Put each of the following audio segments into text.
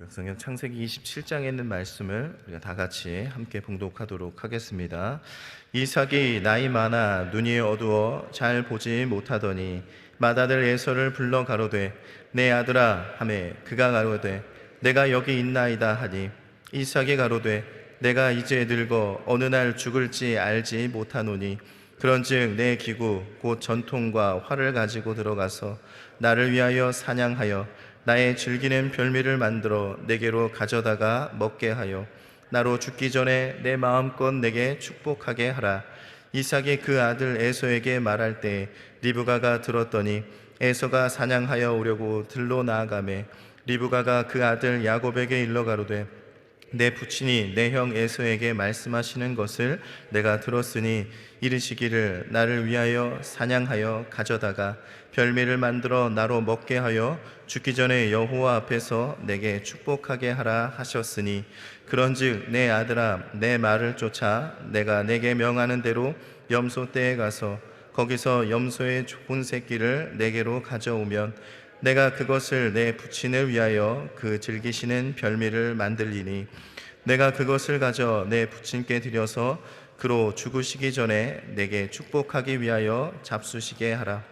구약성경 창세기 27장에 있는 말씀을 우리가 다 같이 함께 봉독하도록 하겠습니다. 이삭이 나이 많아 눈이 어두워 잘 보지 못하더니 맏아들 에서를 불러 가로되 내 아들아 하매 그가 가로되 내가 여기 있나이다 하니 이삭이 가로되 내가 이제 늙어 어느 날 죽을지 알지 못하노니 그런즉 내 기구 곧 전통과 활을 가지고 들어가서 나를 위하여 사냥하여 나의 즐기는 별미를 만들어 내게로 가져다가 먹게 하여 나로 죽기 전에 내 마음껏 내게 축복하게 하라. 이삭이 그 아들 에서에게 말할 때 리브가가 들었더니 에서가 사냥하여 오려고 들로 나아가매 리브가가 그 아들 야곱에게 일러 가로되 내 부친이 내 형 에서에게 말씀하시는 것을 내가 들었으니 이르시기를 나를 위하여 사냥하여 가져다가 별미를 만들어 나로 먹게 하여 죽기 전에 여호와 앞에서 내게 축복하게 하라 하셨으니 그런즉 내 아들아 내 말을 쫓아 내가 내게 명하는 대로 염소 떼에 가서 거기서 염소의 좋은 새끼를 내게로 가져오면 내가 그것을 내 부친을 위하여 그 즐기시는 별미를 만들리니 내가 그것을 가져 내 부친께 드려서 그로 죽으시기 전에 내게 축복하기 위하여 잡수시게 하라.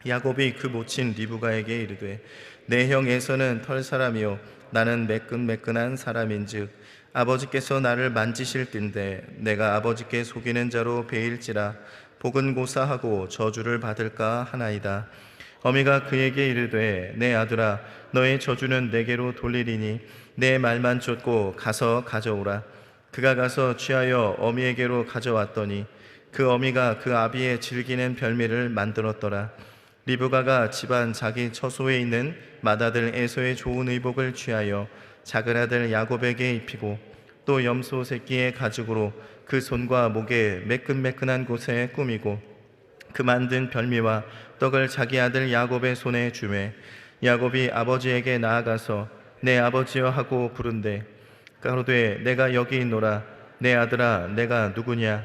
야곱이 그 모친 리브가에게 이르되 내 형 에서는 털 사람이요 나는 매끈매끈한 사람인즉 아버지께서 나를 만지실 땐데 내가 아버지께 속이는 자로 베일지라 복은 고사하고 저주를 받을까 하나이다. 어미가 그에게 이르되 내 아들아 너의 저주는 내게로 돌리리니 내 말만 쫓고 가서 가져오라. 그가 가서 취하여 어미에게로 가져왔더니 그 어미가 그 아비의 즐기는 별미를 만들었더라. 리브가가 집안 자기 처소에 있는 맏아들 에서의 좋은 의복을 취하여 작은 아들 야곱에게 입히고 또 염소 새끼의 가죽으로 그 손과 목에 매끈매끈한 곳에 꾸미고 그 만든 별미와 떡을 자기 아들 야곱의 손에 주매 야곱이 아버지에게 나아가서 내 아버지여 하고 부른대 가로되 내가 여기 있노라. 내 아들아 내가 누구냐?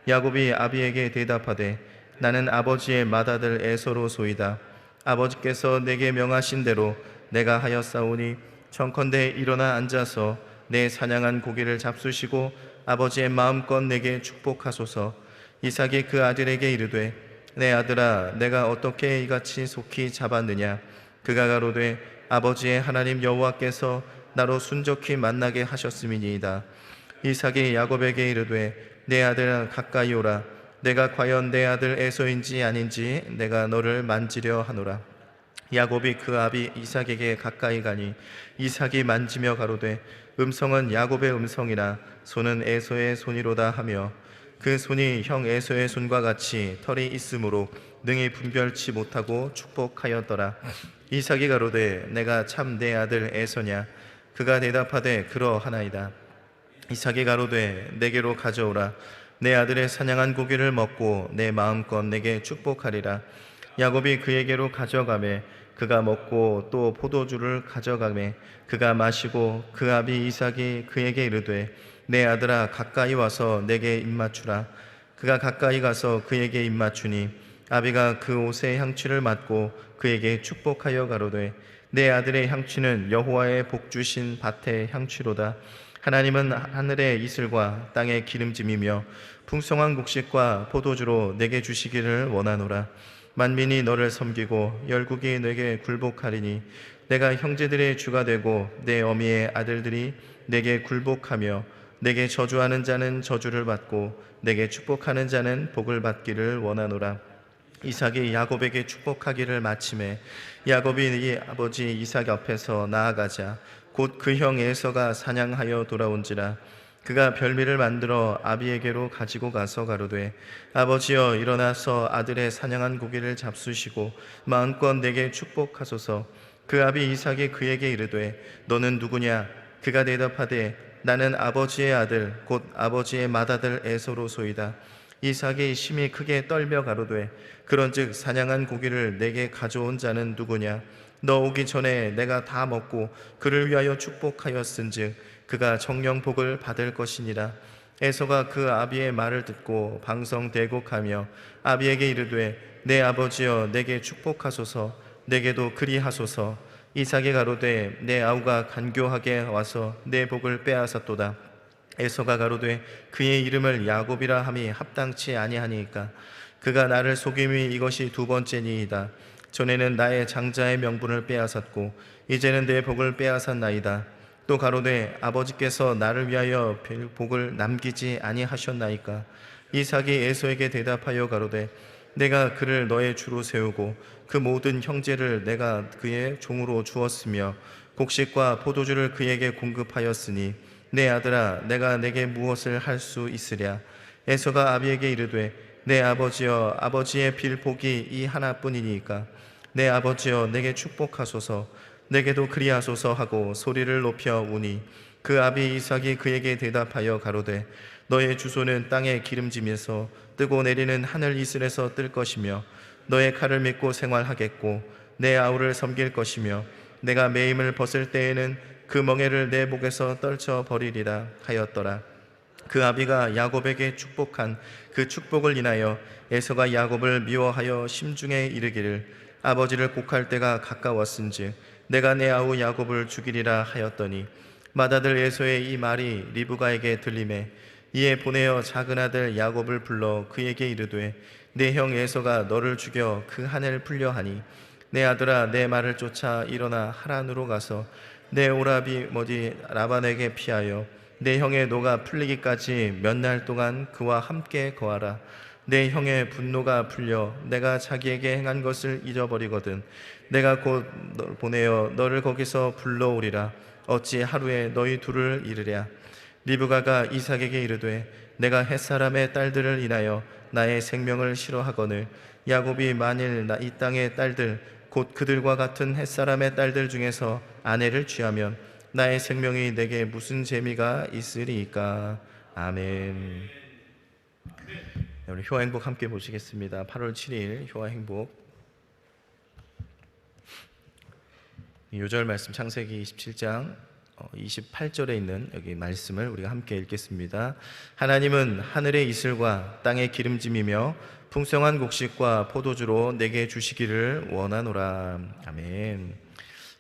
야곱이 아비에게 대답하되 나는 아버지의 맏아들 에서로소이다. 아버지께서 내게 명하신 대로 내가 하였사오니 청컨대 일어나 앉아서 내 사냥한 고기를 잡수시고 아버지의 마음껏 내게 축복하소서. 이삭이 그 아들에게 이르되 내 아들아 내가 어떻게 이같이 속히 잡았느냐? 그가 가로되 아버지의 하나님 여호와께서 나로 순적히 만나게 하셨음이니이다. 이삭이 야곱에게 이르되 내 아들아 가까이 오라. 내가 과연 내 아들 에서인지 아닌지 내가 너를 만지려 하노라. 야곱이 그 아비 이삭에게 가까이 가니 이삭이 만지며 가로되 음성은 야곱의 음성이나 손은 에서의 손이로다 하며 그 손이 형 에서의 손과 같이 털이 있으므로 능히 분별치 못하고 축복하였더라. 이삭이 가로되 내가 참 내 아들 에서냐? 그가 대답하되 그러하나이다. 이삭이 가로되 내게로 가져오라. 내 아들의 사냥한 고기를 먹고 내 마음껏 내게 축복하리라. 야곱이 그에게로 가져가매 그가 먹고 또 포도주를 가져가매 그가 마시고 그 아비 이삭이 그에게 이르되 내 아들아 가까이 와서 내게 입맞추라. 그가 가까이 가서 그에게 입맞추니 아비가 그 옷의 향취를 맡고 그에게 축복하여 가로되 내 아들의 향취는 여호와의 복 주신 밭의 향취로다. 하나님은 하늘의 이슬과 땅의 기름짐이며 풍성한 곡식과 포도주로 내게 주시기를 원하노라. 만민이 너를 섬기고 열국이 내게 굴복하리니 내가 형제들의 주가 되고 내 어미의 아들들이 내게 굴복하며 내게 저주하는 자는 저주를 받고 내게 축복하는 자는 복을 받기를 원하노라. 이삭이 야곱에게 축복하기를 마침에 야곱이 이 아버지 이삭 앞에서 나아가자 곧 그 형 에서가 사냥하여 돌아온지라. 그가 별미를 만들어 아비에게로 가지고 가서 가로되 아버지여 일어나서 아들의 사냥한 고기를 잡수시고 마음껏 내게 축복하소서. 그 아비 이삭이 그에게 이르되 너는 누구냐? 그가 대답하되 나는 아버지의 아들 곧 아버지의 맏아들 에서로소이다. 이삭이 심히 크게 떨며 가로되 그런즉 사냥한 고기를 내게 가져온 자는 누구냐? 너 오기 전에 내가 다 먹고 그를 위하여 축복하였은즉 그가 정령 복을 받을 것이니라. 에서가 그 아비의 말을 듣고 방성대곡하며 아비에게 이르되 내 아버지여 내게 축복하소서. 내게도 그리하소서. 이삭이 가로되 내 아우가 간교하게 와서 내 복을 빼앗았도다. 에서가 가로되 그의 이름을 야곱이라 함이 합당치 아니하니까 그가 나를 속임이 이것이 두 번째니이다. 전에는 나의 장자의 명분을 빼앗았고 이제는 내 복을 빼앗았나이다. 또 가로되 아버지께서 나를 위하여 복을 남기지 아니하셨나이까. 이삭이 에서에게 대답하여 가로되 내가 그를 너의 주로 세우고 그 모든 형제를 내가 그의 종으로 주었으며 곡식과 포도주를 그에게 공급하였으니 내 아들아 내가 내게 무엇을 할 수 있으랴. 에서가 아비에게 이르되 내 아버지여 아버지의 빌 복이 이 하나뿐이니까 내 아버지여 내게 축복하소서 내게도 그리하소서 하고 소리를 높여 우니 그 아비 이삭이 그에게 대답하여 가로되 너의 주소는 땅의 기름짐에서 뜨고 내리는 하늘 이슬에서 뜰 것이며 너의 칼을 믿고 생활하겠고 내 아우를 섬길 것이며 내가 매임을 벗을 때에는 그 멍에를 내 목에서 떨쳐 버리리라 하였더라. 그 아비가 야곱에게 축복한 그 축복을 인하여 에서가 야곱을 미워하여 심중에 이르기를 아버지를 곡할 때가 가까웠은즉 내가 내 아우 야곱을 죽이리라 하였더니 맏아들 에서의 이 말이 리브가에게 들리매 이에 보내어 작은 아들 야곱을 불러 그에게 이르되 내 형 에서가 너를 죽여 그 한을 풀려하니 내 아들아 내 말을 쫓아 일어나 하란으로 가서 내 오라비 머지 라반에게 피하여 내 형의 노가 풀리기까지 몇 날 동안 그와 함께 거하라. 내 형의 분노가 풀려 내가 자기에게 행한 것을 잊어버리거든 내가 곧 보내어 너를 거기서 불러오리라. 어찌 하루에 너희 둘을 이르랴. 리브가가 이삭에게 이르되 내가 햇사람의 딸들을 인하여 나의 생명을 싫어하거늘 야곱이 만일 이 땅의 딸들 곧 그들과 같은 햇사람의 딸들 중에서 아내를 취하면 나의 생명이 내게 무슨 재미가 있으리이까. 아멘. 우리 효화행복 함께 보시겠습니다. 8월 7일 효화행복 요절 말씀 창세기 27장 28절에 있는 여기 말씀을 우리가 함께 읽겠습니다. 하나님은 하늘의 이슬과 땅의 기름짐이며 풍성한 곡식과 포도주로 내게 주시기를 원하노라. 아멘.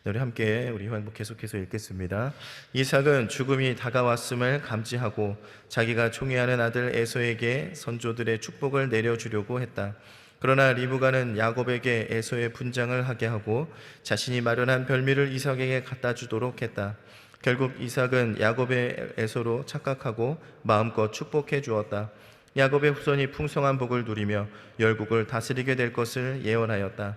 우리 함께 우리 효행복 계속해서 읽겠습니다. 이삭은 죽음이 다가왔음을 감지하고 자기가 총애하는 아들 에서에게 선조들의 축복을 내려주려고 했다. 그러나 리브가는 야곱에게 에서의 분장을 하게 하고 자신이 마련한 별미를 이삭에게 갖다 주도록 했다. 결국 이삭은 야곱의 에서로 착각하고 마음껏 축복해 주었다. 야곱의 후손이 풍성한 복을 누리며 열국을 다스리게 될 것을 예언하였다.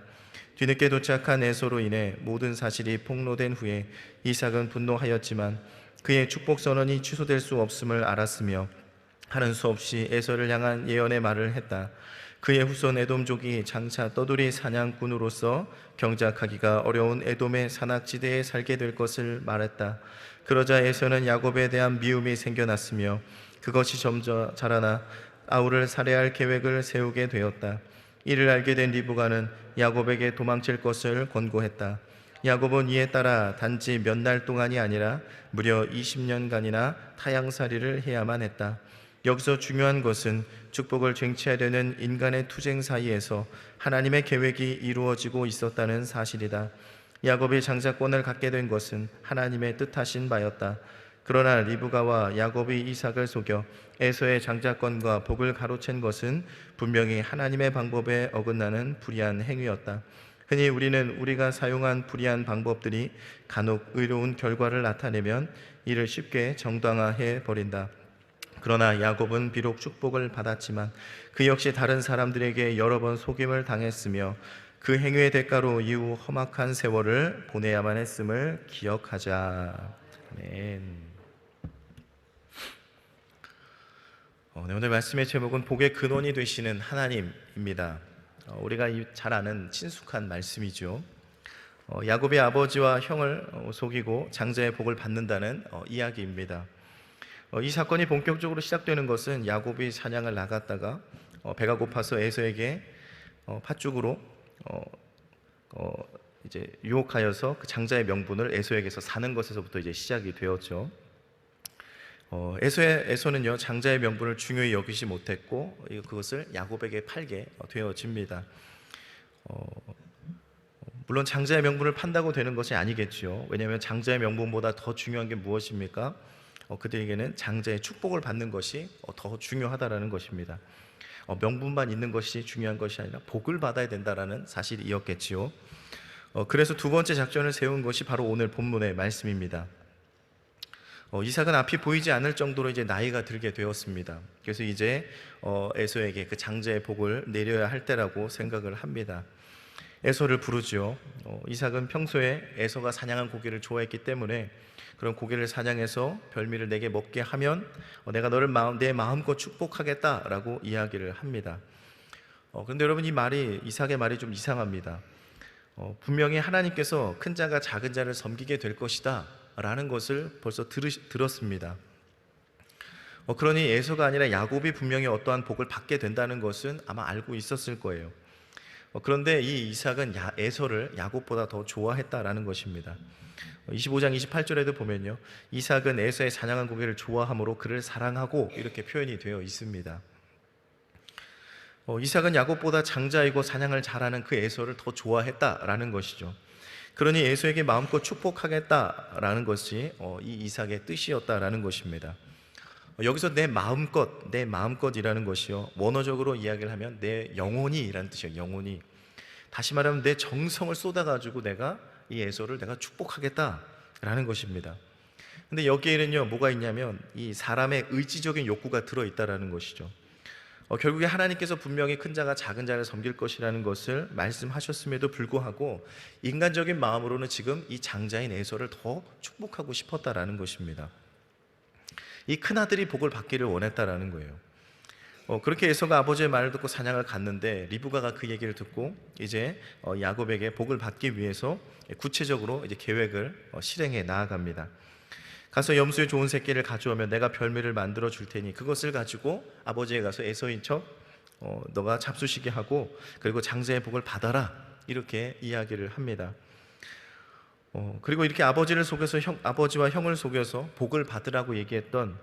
뒤늦게 도착한 에서로 인해 모든 사실이 폭로된 후에 이삭은 분노하였지만 그의 축복 선언이 취소될 수 없음을 알았으며 하는 수 없이 에서를 향한 예언의 말을 했다. 그의 후손 에돔족이 장차 떠돌이 사냥꾼으로서 경작하기가 어려운 에돔의 산악지대에 살게 될 것을 말했다. 그러자 에서는 야곱에 대한 미움이 생겨났으며 그것이 점점 자라나 아우를 살해할 계획을 세우게 되었다. 이를 알게 된 리브가는 야곱에게 도망칠 것을 권고했다. 야곱은 이에 따라 단지 몇 날 동안이 아니라 무려 20년간이나 타향살이를 해야만 했다. 여기서 중요한 것은 축복을 쟁취하려는 인간의 투쟁 사이에서 하나님의 계획이 이루어지고 있었다는 사실이다. 야곱이 장자권을 갖게 된 것은 하나님의 뜻하신 바였다. 그러나 리브가와 야곱이 이삭을 속여 에서의 장자권과 복을 가로챈 것은 분명히 하나님의 방법에 어긋나는 불의한 행위였다. 흔히 우리는 우리가 사용한 불의한 방법들이 간혹 의로운 결과를 나타내면 이를 쉽게 정당화해 버린다. 그러나 야곱은 비록 축복을 받았지만 그 역시 다른 사람들에게 여러 번 속임을 당했으며 그 행위의 대가로 이후 험악한 세월을 보내야만 했음을 기억하자. 아멘. 오늘 말씀의 제목은 복의 근원이 되시는 하나님입니다. 우리가 잘 아는 친숙한 말씀이죠. 야곱의 아버지와 형을 속이고 장자의 복을 받는다는 이야기입니다. 이 사건이 본격적으로 시작되는 것은 야곱이 사냥을 나갔다가 배가 고파서 에서에게 팥죽으로 이제 유혹하여서 그 장자의 명분을 에서에게서 사는 것에서부터 이제 시작이 되었죠. 에서는요 장자의 명분을 중요히 여기지 못했고 그것을 야곱에게 팔게 되어집니다. 물론 장자의 명분을 판다고 되는 것이 아니겠죠. 왜냐하면 장자의 명분보다 더 중요한 게 무엇입니까? 그들에게는 장자의 축복을 받는 것이 더 중요하다라는 것입니다. 명분만 있는 것이 중요한 것이 아니라 복을 받아야 된다라는 사실이었겠지요. 그래서 두 번째 작전을 세운 것이 바로 오늘 본문의 말씀입니다. 이삭은 앞이 보이지 않을 정도로 이제 나이가 들게 되었습니다. 그래서 이제 에서에게 그 장자의 복을 내려야 할 때라고 생각을 합니다. 에서를 부르죠. 이삭은 평소에 에서가 사냥한 고기를 좋아했기 때문에 그런 고기를 사냥해서 별미를 내게 먹게 하면 내가 너를 내 마음껏 축복하겠다라고 이야기를 합니다. 그런데 여러분, 이삭의 말이 좀 이상합니다. 분명히 하나님께서 큰 자가 작은 자를 섬기게 될 것이다 라는 것을 벌써 들었습니다. 그러니 에서가 아니라 야곱이 분명히 어떠한 복을 받게 된다는 것은 아마 알고 있었을 거예요. 그런데 이 이삭은 에서를 야곱보다 더 좋아했다라는 것입니다. 25장 28절에도 보면요, 이삭은 에서의 사냥한 고기를 좋아함으로 그를 사랑하고 이렇게 표현이 되어 있습니다. 이삭은 야곱보다 장자이고 사냥을 잘하는 그 에서를 더 좋아했다라는 것이죠. 그러니 에서에게 마음껏 축복하겠다라는 것이 이 이삭의 뜻이었다라는 것입니다. 여기서 내 마음껏이라는 것이요, 원어적으로 이야기를 하면 내 영혼이라는 뜻이에요. 영혼이. 다시 말하면 내 정성을 쏟아가지고 내가 이 에서를 내가 축복하겠다라는 것입니다. 근데 여기에는요, 뭐가 있냐면 이 사람의 의지적인 욕구가 들어있다라는 것이죠. 결국에 하나님께서 분명히 큰 자가 작은 자를 섬길 것이라는 것을 말씀하셨음에도 불구하고 인간적인 마음으로는 지금 이 장자인 에서를 더 축복하고 싶었다라는 것입니다. 이 큰아들이 복을 받기를 원했다라는 거예요. 그렇게 에서가 아버지의 말을 듣고 사냥을 갔는데 리브가가 그 얘기를 듣고 이제 야곱에게 복을 받기 위해서 구체적으로 이제 계획을 실행해 나아갑니다. 가서 염소의 좋은 새끼를 가져오면 내가 별미를 만들어 줄 테니 그것을 가지고 아버지에 가서 에서인 척 너가 잡수시게 하고 그리고 장자의 복을 받아라, 이렇게 이야기를 합니다. 그리고 이렇게 아버지를 속여서 아버지와 형을 속여서 복을 받으라고 얘기했던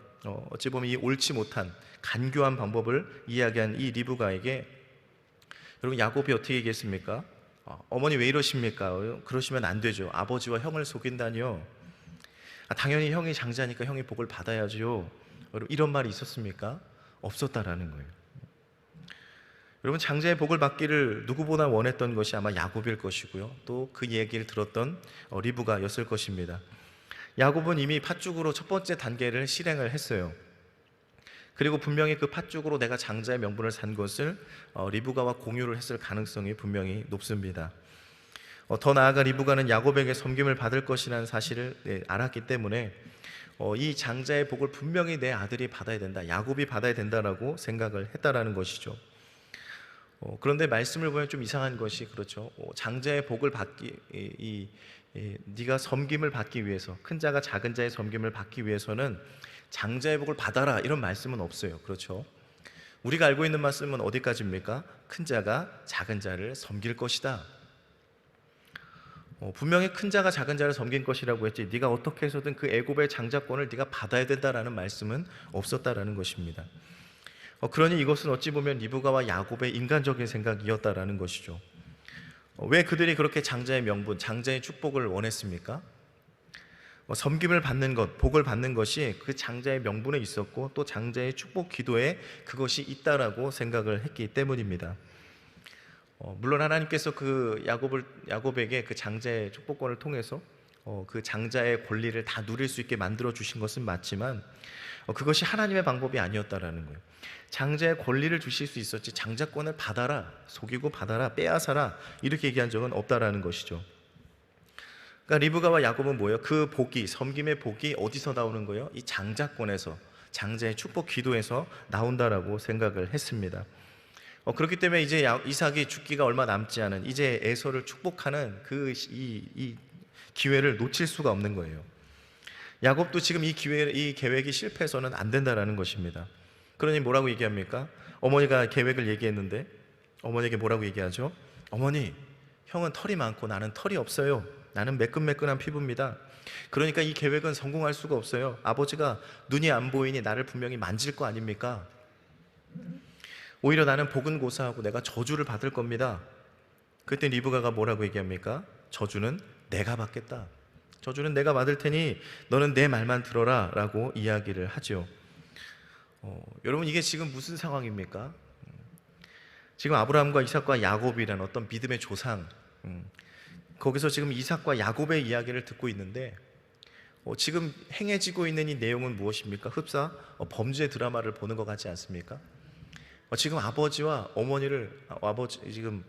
어찌 보면 이 옳지 못한 간교한 방법을 이야기한 이 리브가에게 여러분, 야곱이 어떻게 얘기했습니까? 어머니 왜 이러십니까? 그러시면 안 되죠. 아버지와 형을 속인다니요. 당연히 형이 장자니까 형이 복을 받아야죠. 여러분, 이런 말이 있었습니까? 없었다라는 거예요. 여러분, 장자의 복을 받기를 누구보다 원했던 것이 아마 야곱일 것이고요, 또 그 얘기를 들었던 리브가였을 것입니다. 야곱은 이미 팥죽으로 첫 번째 단계를 실행을 했어요. 그리고 분명히 그 팥죽으로 내가 장자의 명분을 산 것을 리브가와 공유를 했을 가능성이 분명히 높습니다. 더 나아가 리브가는 야곱에게 섬김을 받을 것이라는 사실을 알았기 때문에 이 장자의 복을 분명히 내 아들이 받아야 된다, 야곱이 받아야 된다라고 생각을 했다라는 것이죠. 그런데 말씀을 보면 좀 이상한 것이, 그렇죠, 장자의 복을 받기, 네가 섬김을 받기 위해서, 큰 자가 작은 자의 섬김을 받기 위해서는 장자의 복을 받아라, 이런 말씀은 없어요. 그렇죠? 우리가 알고 있는 말씀은 어디까지입니까? 큰 자가 작은 자를 섬길 것이다. 분명히 큰 자가 작은 자를 섬긴 것이라고 했지 네가 어떻게 해서든 그 애굽의 장자권을 네가 받아야 된다라는 말씀은 없었다라는 것입니다. 그러니 이것은 어찌 보면 리브가와 야곱의 인간적인 생각이었다라는 것이죠. 왜 그들이 그렇게 장자의 명분, 장자의 축복을 원했습니까? 섬김을 받는 것, 복을 받는 것이 그 장자의 명분에 있었고 또 장자의 축복 기도에 그것이 있다라고 생각을 했기 때문입니다. 물론 하나님께서 그 야곱에게 그 장자의 축복권을 통해서 그 장자의 권리를 다 누릴 수 있게 만들어 주신 것은 맞지만 그것이 하나님의 방법이 아니었다라는 거예요. 장자의 권리를 주실 수 있었지 장자권을 받아라, 속이고 받아라, 빼앗아라, 이렇게 얘기한 적은 없다라는 것이죠. 그러니까 리브가와 야곱은 뭐예요? 그 복이, 섬김의 복이 어디서 나오는 거예요? 이 장자권에서, 장자의 축복 기도에서 나온다라고 생각을 했습니다. 그렇기 때문에 이제 이삭이 죽기가 얼마 남지 않은 이제 에서를 축복하는 이 기회를 놓칠 수가 없는 거예요. 야곱도 지금 이 계획이 실패해서는 안 된다라는 것입니다. 그러니 뭐라고 얘기합니까? 어머니가 계획을 얘기했는데 어머니에게 뭐라고 얘기하죠? 어머니, 형은 털이 많고 나는 털이 없어요. 나는 매끈매끈한 피부입니다. 그러니까 이 계획은 성공할 수가 없어요. 아버지가 눈이 안 보이니 나를 분명히 만질 거 아닙니까? 오히려 나는 복은 고사하고 내가 저주를 받을 겁니다. 그때 리브가가 뭐라고 얘기합니까? 저주는 내가 받겠다. 저주는 내가 받을 테니 너는 내 말만 들어라 라고 이야기를 하죠. 여러분, 이게 지금 무슨 상황입니까? 지금 아브라함과 이삭과 야곱이라는 어떤 믿음의 조상, 거기서 지금 이삭과 야곱의 이야기를 듣고 있는데, 지금 행해지고 있는 이 내용은 무엇입니까? 흡사 범죄 드라마를 보는 것 같지 않습니까? 지금 지금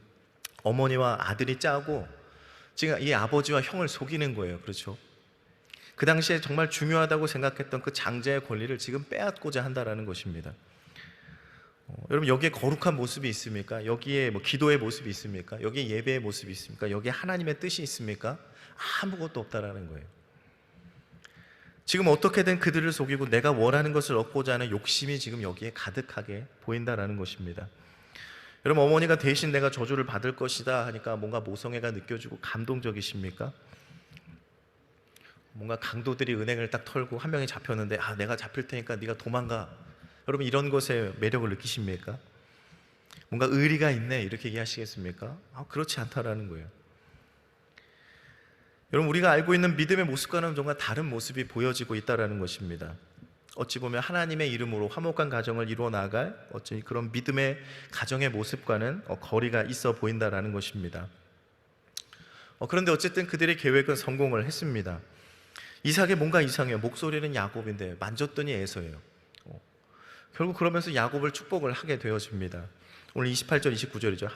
어머니와 아들이 짜고 지금 이 아버지와 형을 속이는 거예요. 그렇죠? 그 당시에 정말 중요하다고 생각했던 그 장자의 권리를 지금 빼앗고자 한다라는 것입니다. 여러분, 여기에 거룩한 모습이 있습니까? 여기에 기도의 모습이 있습니까? 여기에 예배의 모습이 있습니까? 여기에 하나님의 뜻이 있습니까? 아무것도 없다라는 거예요. 지금 어떻게든 그들을 속이고 내가 원하는 것을 얻고자 하는 욕심이 지금 여기에 가득하게 보인다라는 것입니다. 여러분, 어머니가 대신 내가 저주를 받을 것이다 하니까 뭔가 모성애가 느껴지고 감동적이십니까? 뭔가 강도들이 은행을 딱 털고 한 명이 잡혔는데, 내가 잡힐 테니까 네가 도망가. 여러분, 이런 것에 매력을 느끼십니까? 뭔가 의리가 있네 이렇게 얘기하시겠습니까? 그렇지 않다라는 거예요. 여러분, 우리가 알고 있는 믿음의 모습과는 정말 다른 모습이 보여지고 있다는 것입니다. 어찌 보면 하나님의 이름으로 화목한 가정을 이루어 나갈 어찌 그런 믿음의 가정의 모습과는 거리가 있어 보인다는 것입니다. 그런데 어쨌든 그들의 계획은 성공을 했습니다. 이삭의 뭔가 이상해요. 목소리는 야곱인데 만졌더니 에서예요. 결국 그러면서 야곱을 축복을 하게 되어집니다. 오늘 28절 29절이죠.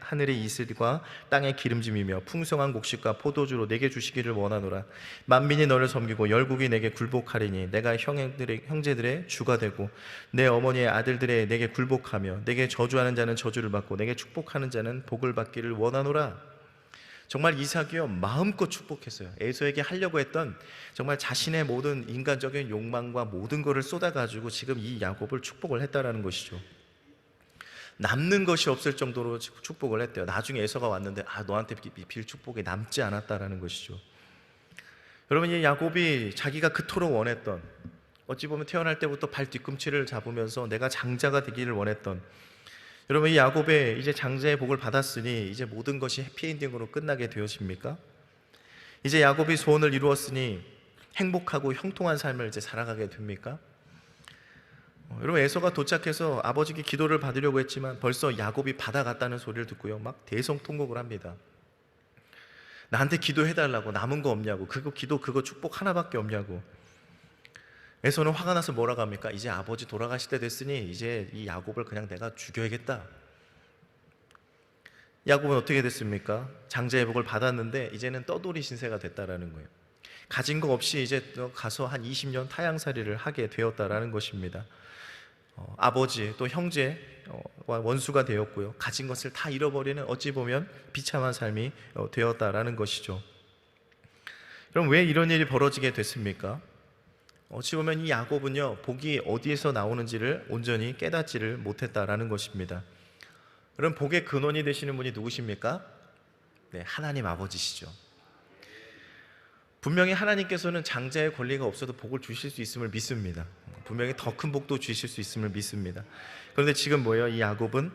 하늘의 이슬과 땅의 기름짐이며 풍성한 곡식과 포도주로 내게 주시기를 원하노라. 만민이 너를 섬기고 열국이 내게 굴복하리니 내가 형제들의 주가 되고 내 어머니의 아들들의 내게 굴복하며 내게 저주하는 자는 저주를 받고 내게 축복하는 자는 복을 받기를 원하노라. 정말 이삭이요, 마음껏 축복했어요. 에서에게 하려고 했던 정말 자신의 모든 인간적인 욕망과 모든 것을 쏟아가지고 지금 이 야곱을 축복을 했다라는 것이죠. 남는 것이 없을 정도로 축복을 했대요. 나중에 에서가 왔는데 너한테 빌 축복이 남지 않았다라는 것이죠. 여러분, 이 야곱이 자기가 그토록 원했던, 어찌 보면 태어날 때부터 발 뒤꿈치를 잡으면서 내가 장자가 되기를 원했던, 여러분, 이 야곱의 이제 장자의 복을 받았으니 이제 모든 것이 해피엔딩으로 끝나게 되어집니까? 이제 야곱이 소원을 이루었으니 행복하고 형통한 삶을 이제 살아가게 됩니까? 여러분, 에서가 도착해서 아버지께 기도를 받으려고 했지만 벌써 야곱이 받아갔다는 소리를 듣고요, 막 대성통곡을 합니다. 나한테 기도해달라고, 남은 거 없냐고, 그거 축복 하나밖에 없냐고. 에서는 화가 나서 뭐라고 합니까? 이제 아버지 돌아가실 때 됐으니 이제 이 야곱을 그냥 내가 죽여야겠다. 야곱은 어떻게 됐습니까? 장자의 복을 받았는데 이제는 떠돌이 신세가 됐다라는 거예요. 가진 거 없이 이제 가서 한 20년 타향살이를 하게 되었다라는 것입니다. 아버지 또 형제와 원수가 되었고요, 가진 것을 다 잃어버리는 어찌 보면 비참한 삶이 되었다라는 것이죠. 그럼 왜 이런 일이 벌어지게 됐습니까? 어찌 보면 이 야곱은요, 복이 어디에서 나오는지를 온전히 깨닫지를 못했다라는 것입니다. 그럼 복의 근원이 되시는 분이 누구십니까? 네, 하나님 아버지시죠. 분명히 하나님께서는 장자의 권리가 없어도 복을 주실 수 있음을 믿습니다. 분명히 더 큰 복도 주실 수 있음을 믿습니다. 그런데 지금 뭐예요? 이 야곱은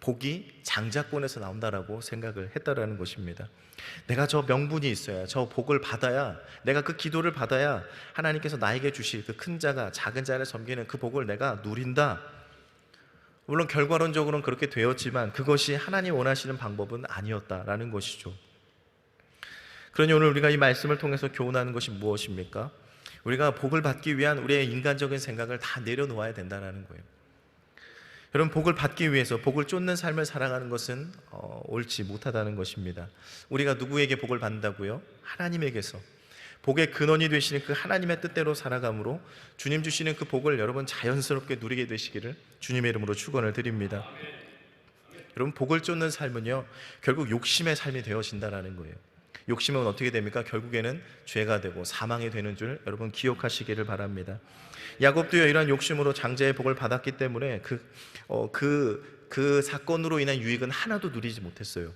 복이 장자권에서 나온다라고 생각을 했다라는 것입니다. 내가 저 명분이 있어야, 저 복을 받아야, 내가 그 기도를 받아야 하나님께서 나에게 주실 그 큰 자가 작은 자를 섬기는 그 복을 내가 누린다. 물론 결과론적으로는 그렇게 되었지만 그것이 하나님 원하시는 방법은 아니었다라는 것이죠. 그러니 오늘 우리가 이 말씀을 통해서 교훈하는 것이 무엇입니까? 우리가 복을 받기 위한 우리의 인간적인 생각을 다 내려놓아야 된다는 거예요. 여러분, 복을 받기 위해서 복을 쫓는 삶을 살아가는 것은 옳지 못하다는 것입니다. 우리가 누구에게 복을 받는다고요? 하나님에게서. 복의 근원이 되시는 그 하나님의 뜻대로 살아감으로 주님 주시는 그 복을 여러분 자연스럽게 누리게 되시기를 주님의 이름으로 축원을 드립니다. 여러분, 복을 쫓는 삶은요, 결국 욕심의 삶이 되어진다는 거예요. 욕심은 어떻게 됩니까? 결국에는 죄가 되고 사망이 되는 줄 여러분 기억하시기를 바랍니다. 야곱도요, 이러한 욕심으로 장자의 복을 받았기 때문에 그 사건으로 인한 유익은 하나도 누리지 못했어요.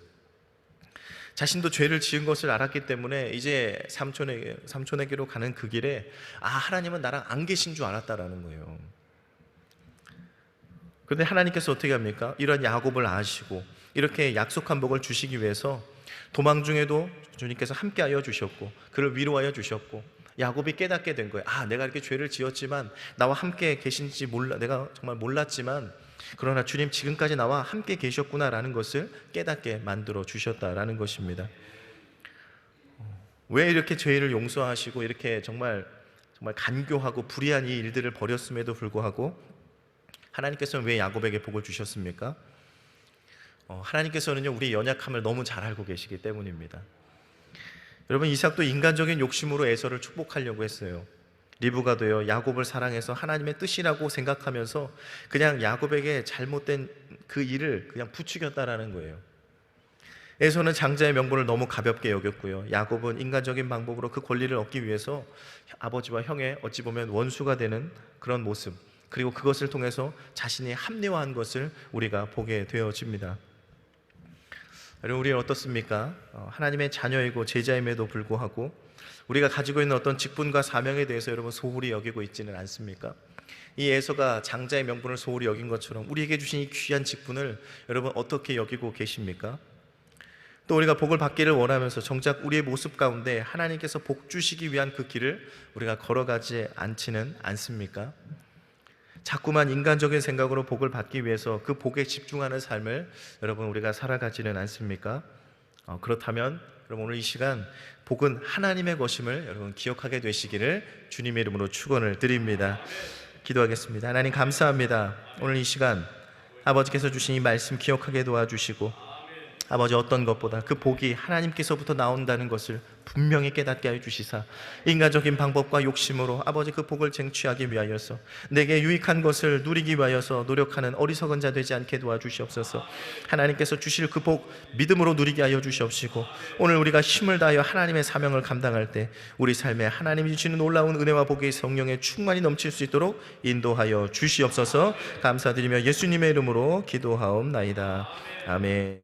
자신도 죄를 지은 것을 알았기 때문에 이제 삼촌에게로 가는 그 길에 하나님은 나랑 안 계신 줄 알았다라는 거예요. 그런데 하나님께서 어떻게 합니까? 이런 야곱을 아시고 이렇게 약속한 복을 주시기 위해서 도망 중에도 주님께서 함께하여 주셨고 그를 위로하여 주셨고, 야곱이 깨닫게 된 거예요. 아, 내가 이렇게 죄를 지었지만 나와 함께 계신지 내가 정말 몰랐지만 그러나 주님 지금까지 나와 함께 계셨구나라는 것을 깨닫게 만들어 주셨다라는 것입니다. 왜 이렇게 죄를 용서하시고 이렇게 정말 간교하고 불의한 이 일들을 벌였음에도 불구하고 하나님께서는 왜 야곱에게 복을 주셨습니까? 하나님께서는요, 우리의 연약함을 너무 잘 알고 계시기 때문입니다. 여러분, 이삭도 인간적인 욕심으로 에서를 축복하려고 했어요. 리브가 되어 야곱을 사랑해서 하나님의 뜻이라고 생각하면서 그냥 야곱에게 잘못된 그 일을 그냥 부추겼다라는 거예요. 에서는 장자의 명분을 너무 가볍게 여겼고요, 야곱은 인간적인 방법으로 그 권리를 얻기 위해서 아버지와 형의 어찌 보면 원수가 되는 그런 모습, 그리고 그것을 통해서 자신이 합리화한 것을 우리가 보게 되어집니다. 여러분, 우리는 어떻습니까? 하나님의 자녀이고 제자임에도 불구하고 우리가 가지고 있는 어떤 직분과 사명에 대해서 여러분 소홀히 여기고 있지는 않습니까? 이 에서가 장자의 명분을 소홀히 여긴 것처럼 우리에게 주신 이 귀한 직분을 여러분 어떻게 여기고 계십니까? 또 우리가 복을 받기를 원하면서 정작 우리의 모습 가운데 하나님께서 복 주시기 위한 그 길을 우리가 걸어가지 않지는 않습니까? 자꾸만 인간적인 생각으로 복을 받기 위해서 그 복에 집중하는 삶을 여러분 우리가 살아가지는 않습니까? 그렇다면 여러분 오늘 이 시간 복은 하나님의 것임을 여러분 기억하게 되시기를 주님의 이름으로 축원을 드립니다. 기도하겠습니다. 하나님 감사합니다. 오늘 이 시간 아버지께서 주신 이 말씀 기억하게 도와주시고, 아버지 어떤 것보다 그 복이 하나님께서부터 나온다는 것을 분명히 깨닫게 하여 주시사 인간적인 방법과 욕심으로 아버지 그 복을 쟁취하기 위하여서 내게 유익한 것을 누리기 위하여서 노력하는 어리석은 자 되지 않게 도와주시옵소서. 하나님께서 주실 그 복 믿음으로 누리게 하여 주시옵시고, 오늘 우리가 힘을 다하여 하나님의 사명을 감당할 때 우리 삶에 하나님이 주시는 놀라운 은혜와 복의 성령의 충만이 넘칠 수 있도록 인도하여 주시옵소서. 감사드리며 예수님의 이름으로 기도하옵나이다. 아멘.